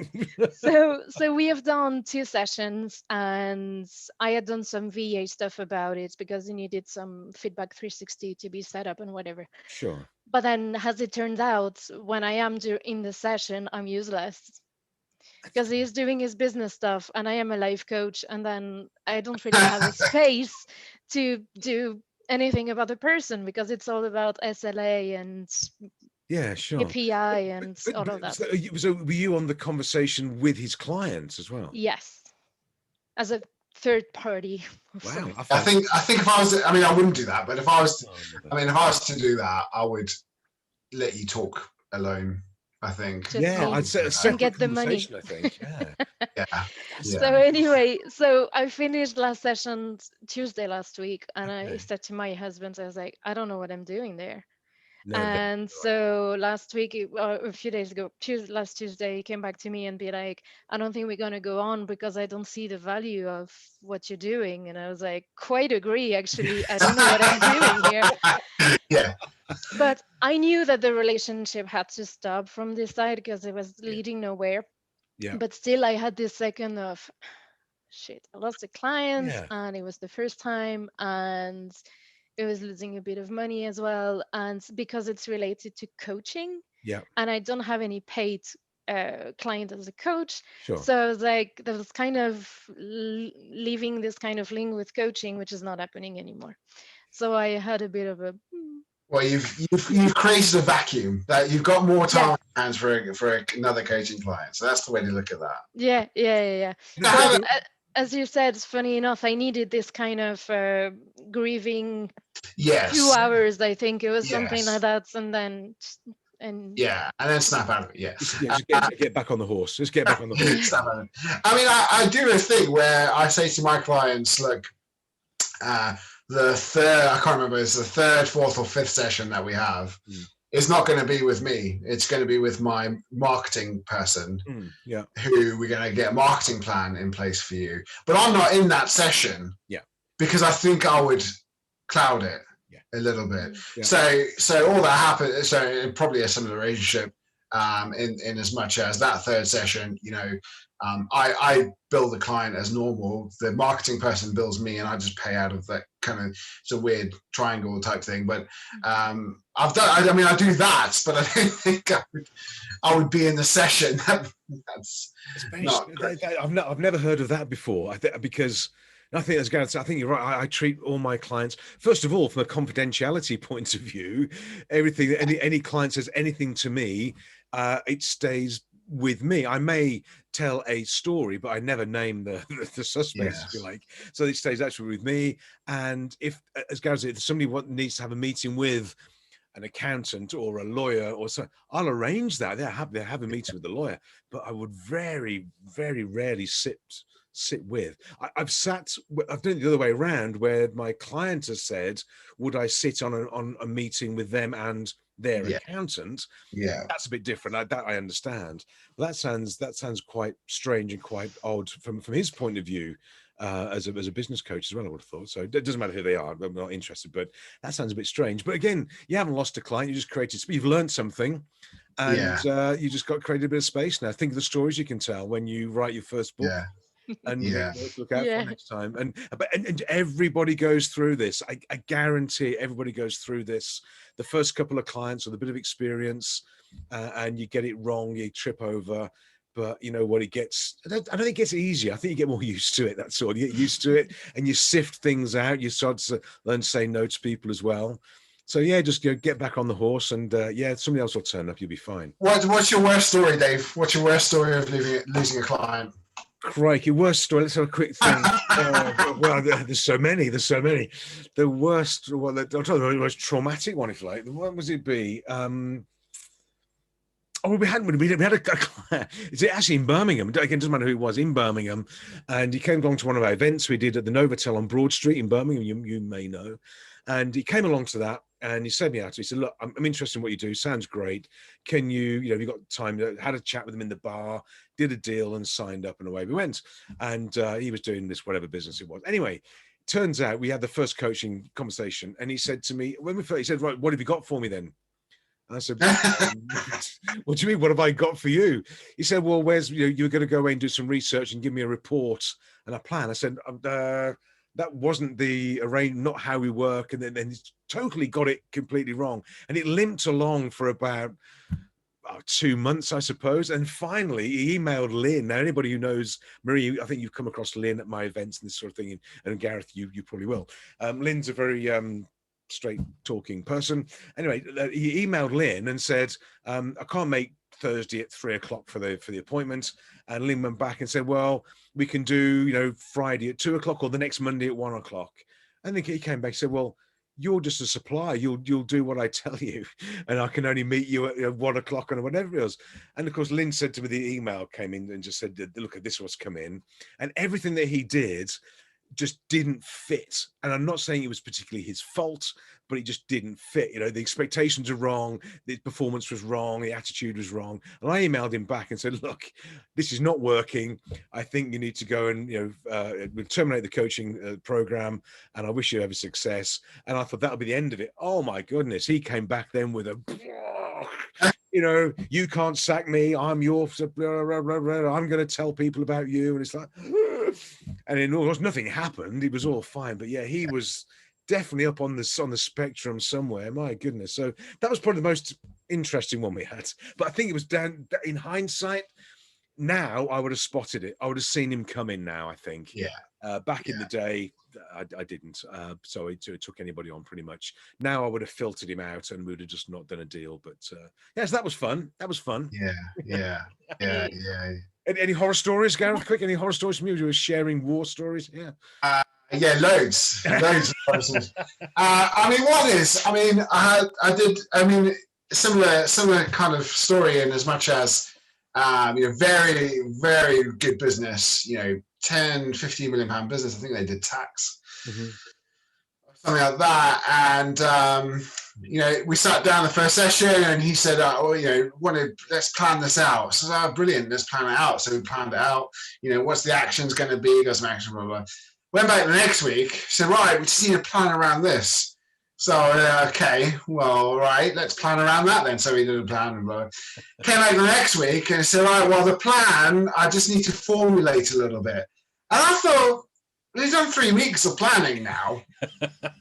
So we have done 2 sessions, and I had done some VA stuff about it, because he needed some Feedback 360 to be set up and whatever. Sure. But then, as it turned out, when I am in the session, I'm useless, because he's doing his business stuff and I am a life coach, and then I don't really have a space to do anything about the person, because it's all about SLA and sure. API and all of that. So were you on the conversation with his clients as well? Yes, as a third party. Wow. I think if I was, I wouldn't do that, but if I was, if I was to do that, I would let you talk alone. I think. I'd say a separate get the money. I think. Yeah. So anyway, so I finished last session Tuesday last week, and I said to my husband, I was like, I don't know what I'm doing there. And so last week, a few days ago, last Tuesday, he came back to me and be like, I don't think we're going to go on, because I don't see the value of what you're doing. And I was like, quite agree, actually. I don't know what I'm doing here. Yeah. But I knew that the relationship had to stop from this side, because it was leading nowhere. Yeah. But still, I had this second of, shit, I lost a client, and it was the first time, and it was losing a bit of money as well. And because it's related to coaching, and I don't have any paid client as a coach. Sure. So I was like, that was kind of leaving this kind of link with coaching, which is not happening anymore. So I had a bit of a... Well, you've created a vacuum that you've got more time on hands for another coaching client. So that's the way to look at that. Yeah. But, as you said, funny enough, I needed this kind of grieving 2 hours. I think it was something like that, and then snap out of it. Just get back on the horse. Just get back on the horse. I do a thing where I say to my clients, look, the third, I can't remember, it's the third, fourth, or fifth session that we have. It's not going to be with me. It's going to be with my marketing person, who we're going to get a marketing plan in place for you. But I'm not in that session, because I think I would cloud it a little bit. So all that happened. So probably a similar relationship. in as much as that third session, I bill the client as normal. The marketing person bills me, and I just pay out of that kind of, it's a weird triangle type thing. But I do that, but I don't think I would be in the session. That's not great. I've never heard of that before. Because I think I think you're right. I treat all my clients, first of all, from a confidentiality point of view. Everything, any client says anything to me, it stays with me. I may tell a story, but I never name the suspects, if you like. So it stays actually with me. And if, as Gareth said, if somebody needs to have a meeting with an accountant or a lawyer or so, I'll arrange that. They'll have a meeting with the lawyer, but I would very, very rarely sit with. I've done it the other way around, where my client has said, would I sit on a meeting with them and their accountant? That's a bit different. That I understand. But that sounds quite strange and quite odd from his point of view, as a business coach as well, I would have thought. So it doesn't matter who they are, I'm not interested, but that sounds a bit strange. But again, you haven't lost a client, you just you've learned something, and you just got created a bit of space now. Think of the stories you can tell when you write your first book. And look out for next time. And everybody goes through this. I guarantee everybody goes through this. The first couple of clients with a bit of experience, and you get it wrong, you trip over. But you know what? I don't think it gets easier. I think you get more used to it. That's all. You get used to it, and you sift things out. You start to learn to say no to people as well. So just get back on the horse, and somebody else will turn up. You'll be fine. What's your worst story, Dave? What's your worst story of losing a client? Crikey, worst story. Let's have a quick thing. Well, there's so many. The worst, I'll tell you the most traumatic one, if you like. What was it be? We had a client. It's actually in Birmingham. Again, it doesn't matter who it was, in Birmingham. And he came along to one of our events we did at the Novotel on Broad Street in Birmingham, you may know. And he came along to that, and he said me out. He said, look, I'm interested in what you do. Sounds great. Can you have you got time? Had a chat with him in the bar, did a deal and signed up, and away we went. And he was doing this, whatever business it was. Anyway, turns out we had the first coaching conversation, and he said to me, he said, right, what have you got for me then? And I said, what do you mean? What have I got for you? He said, well, you're going to go away and do some research and give me a report and a plan. I said, that wasn't the arrangement, not how we work. And then he totally got it completely wrong. And it limped along for about 2 months, I suppose. And finally, he emailed Lynn. Now, anybody who knows Marie, I think you've come across Lynn at my events and this sort of thing. And Gareth, you probably will. Lynn's a very straight talking person. Anyway, he emailed Lynn and said, I can't make Thursday at 3:00 for the appointment. And Lynn went back and said, well, we can do Friday at 2:00 or the next Monday at 1:00. And then he came back and said, well, you're just a supplier, you'll do what I tell you, and I can only meet you at 1:00 or whatever it was. And of course Lynn said to me, the email came in and just said, look at this, what's come in. And everything that he did just didn't fit. And I'm not saying it was particularly his fault, but it just didn't fit. The expectations are wrong, the performance was wrong, the attitude was wrong. And I emailed him back and said, look, this is not working. I think you need to go and we'll terminate the coaching program, and I wish you every success. And I thought that'll be the end of it. Oh my goodness, he came back then with a you can't sack me, I'm your I'm going to tell people about you. And it's like, and in all, nothing happened, it was all fine. But he was definitely up on the spectrum somewhere. My goodness. So that was probably the most interesting one we had. But I think it was down in hindsight. Now I would have spotted it. I would have seen him come in now, I think. Back in the day, I didn't. So it took anybody on pretty much. Now I would have filtered him out and we would have just not done a deal. But yes, that was fun. Yeah. Any horror stories, Gareth? Quick, any horror stories from you? You were sharing war stories? Loads of stories. Similar kind of story in as much as very, very good business, 10, 15 million pound business. I think they did tax, something like that. And, we sat down the first session and he said, let's plan this out. So I said, brilliant, let's plan it out. So we planned it out, what's the actions going to be? Got some action, blah, blah. Went back the next week, said, right, we just need a plan around this. So, okay, well, all right, let's plan around that then. So we did a plan and came back the next week and said, all right, well, the plan, I just need to formulate a little bit. And I thought, we've done 3 weeks of planning now.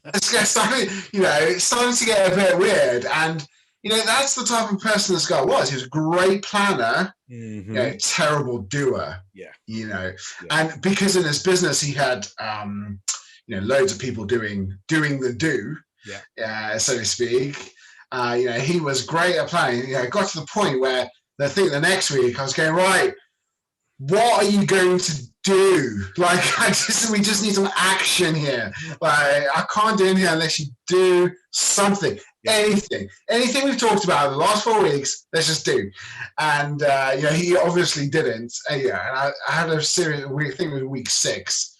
It's starting, it's starting to get a bit weird. And, that's the type of person this guy was. He was a great planner, terrible doer. Yeah. And because in his business he had, loads of people doing the do, so to speak. He was great at planning. It got to the point where the next week I was going, right, what are you going to do? Like, we just need some action here. Like, I can't do anything unless you do something. Anything we've talked about in the last 4 weeks, let's just do. And he obviously didn't. And I had a serious, I think it was week 6.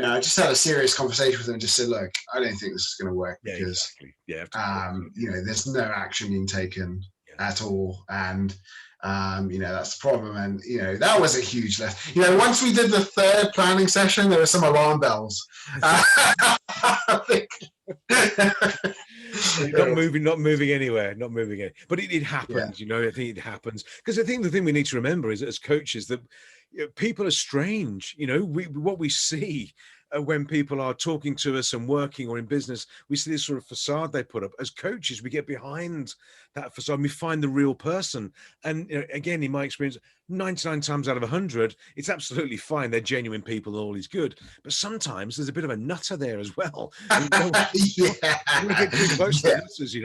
I just had a serious conversation with him and just said, look, I don't think this is going to work because, there's no action being taken at all. And, that's the problem. And, that was a huge lesson. Once we did the 3rd planning session, there were some alarm bells. I think. not moving anywhere. But it happens, I think it happens. Because the thing we need to remember is, as coaches, that people are strange. What we see when people are talking to us and working or in business, we see this sort of facade they put up. As coaches, we get behind that facade and we find the real person. And again, in my experience, 99 times out of 100, it's absolutely fine. They're genuine people and all is good. But sometimes there's a bit of a nutter there as well. We get too close to the nutters,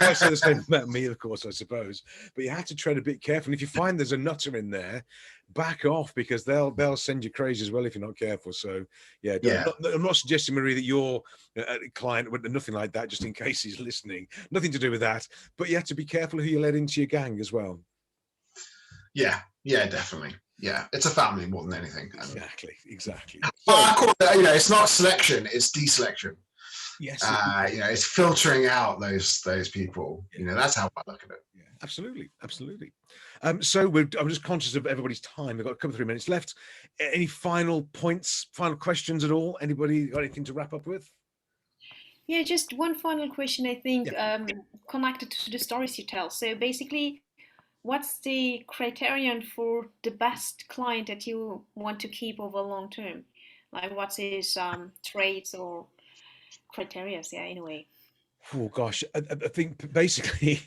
I say the same about me, of course, I suppose. But you have to tread a bit careful. And if you find there's a nutter in there, back off, because they'll send you crazy as well if you're not careful. So I'm not suggesting, Marie, that you're a client, nothing like that, just in case he's listening. Nothing to do with that. But you have to be careful who you let into your gang as well. Yeah, definitely. Yeah, it's a family more than anything. Exactly. But I call it, it's not selection, it's deselection. Yes. It's filtering out those people. That's how I look at it. Yeah, absolutely. So I'm just conscious of everybody's time. We've got a couple of 3 minutes left. Any final points, final questions at all? Anybody got anything to wrap up with? Yeah, just one final question, I think, connected to the stories you tell. So basically, what's the criterion for the best client that you want to keep over long term? Like, what's his traits or criteria, in a way? Oh gosh, I think basically,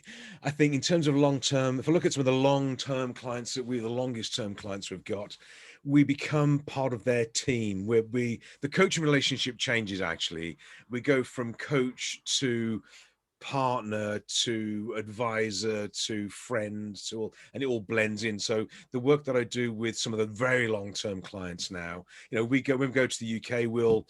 in terms of long term, if I look at some of the long term clients the longest term clients we've got, we become part of their team. Where the coaching relationship changes. Actually, we go from coach to partner to advisor to friend and it all blends in. So the work that I do with some of the very long term clients now, when we go to the UK, we'll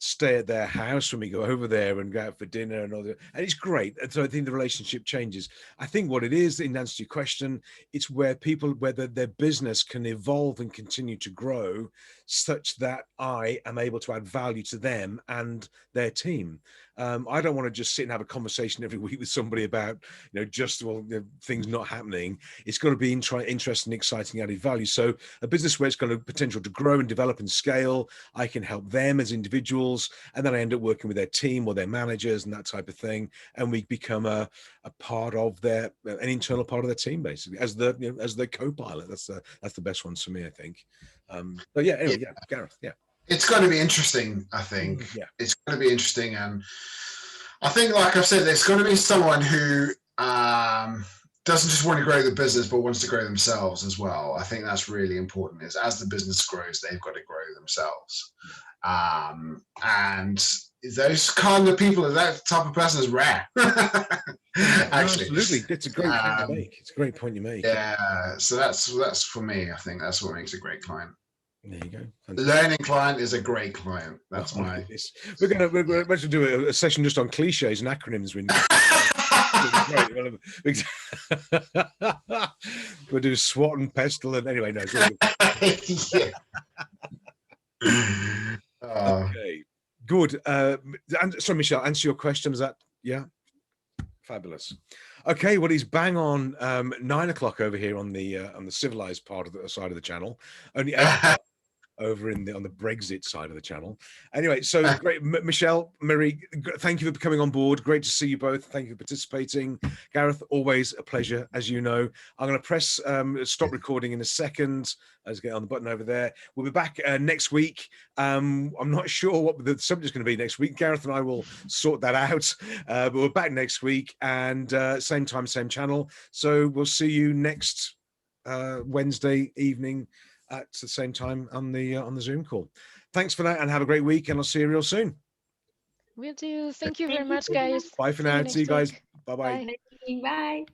stay at their house when we go over there and go out for dinner and all that. And it's great. And so I think the relationship changes. I think what it is, in answer to your question, it's where their business can evolve and continue to grow such that I am able to add value to them and their team. I don't want to just sit and have a conversation every week with somebody about, things not happening. It's got to be interesting, exciting, added value. So a business where it's got a potential to grow and develop and scale, I can help them as individuals, and then I end up working with their team or their managers and that type of thing, and we become a part of an internal part of their team, basically, as the co-pilot. That's the best ones for me, I think. But Gareth, it's going to be interesting, I think. It's going to be interesting. And I think, like I've said, there's going to be someone who doesn't just want to grow the business, but wants to grow themselves as well. I think that's really important, is as the business grows, they've got to grow themselves. And those kind of people, that type of person is rare. Actually. Absolutely. It's a great point to make. It's a great point you make. Yeah. So that's for me. I think that's what makes a great client. There you go. Learning client is a great client. That's my. We're going to do a session just on cliches and acronyms. We'll do SWOT and PESTLE and anyway. No. Okay. Good. So Michelle, answer your question. Is that fabulous? Okay, well, he's bang on 9 o'clock over here on the civilized part of the side of the channel. Only over on the Brexit side of the channel. Anyway, so great. Michelle, Marie, thank you for coming on board. Great to see you both. Thank you for participating. Gareth, always a pleasure, as you know. I'm going to press stop recording in a second. Let's get on the button over there. We'll be back next week. I'm not sure what the subject is going to be next week. Gareth and I will sort that out. But we're back next week, and same time, same channel. So we'll see you next Wednesday evening at the same time on the Zoom call. Thanks for that, and have a great week, and I'll see you real soon. Will do. Thank you very much, guys. Bye for now. See you guys. Bye-bye. Bye.